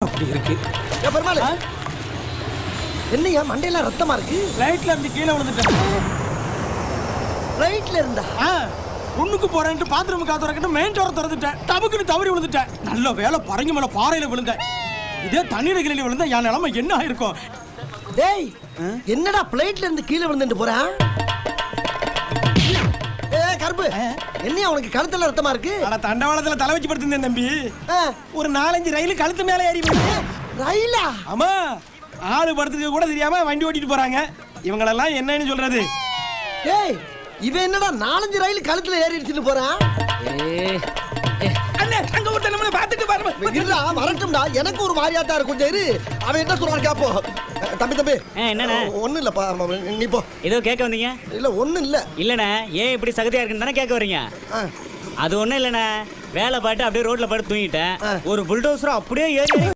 அப்படி இருக்கு. பெருமாள் என்னையா மண்டையில ரத்தமா இருக்கு? ரைட்ல இருந்து கீழே விழுந்துட்டேன். ரைட்ல இருந்தா ஒண்ணுக்கு போறேன்ட்டு பாத்ரூம் காத்துறக்கிட்டு மெயின் டோரை திறந்துட்டேன். டபுக்குன்னு தவறி விழுந்துட்டேன். நல்ல வேலை பறங்கி மேல பாறையில விழுந்தேன். இதே தண்ணீர் கிளியில விழுந்தா என் நிலைமை என்ன ஆயிருக்கும்? டேய் என்னடா பிளேட்ல இருந்து கீழே விழுந்துட்டு போறான்? கருப்பு என்னையா உனக்கு கழுத்துல ரத்தமா இருக்கு? அட தண்டவாளத்துல தலை வச்சு படுத்திருந்தேன் தம்பி. ஒரு 4-5 ரயில் கழுத்து மேல ஏறி ரயிலா? ஆமா, ஆளு படுத்துக்க கூட தெரியாம வண்டி ஓட்டிட்டு போறாங்க. இவங்களெல்லாம் என்னன்னு சொல்றது? டேய் இவன் என்னடா 4-5 ரயில் கழுத்துல ஏறிடுச்சுன்னு போறான்? அண்ணே அங்க ஒருத்தன் நம்மள பாத்துட்டு பாருங்க. இல்லடா வரட்டும்டா, எனக்கு ஒரு மாதிரியாட்டா இருக்கு. கொஞ்சம் இரு, அவன் என்ன சொல்றான் கேப்போ. தம்பி என்னண்ணே? ஒண்ணும் இல்லப்பா, நீ போ. ஏதோ கேட்க வந்தீங்க? இல்ல ஒண்ணும் இல்ல. இல்லண்ணே, ஏன் இப்படி சகதியா இருக்குன்னு தானே கேட்க வரீங்க? அது ஒண்ணும் இல்லண்ணே, வேலை பாட்டு அப்படியே ரோட்ல படுத்து தூங்கிட்டேன். ஒரு புல்டோசர் அப்படியே ஏறி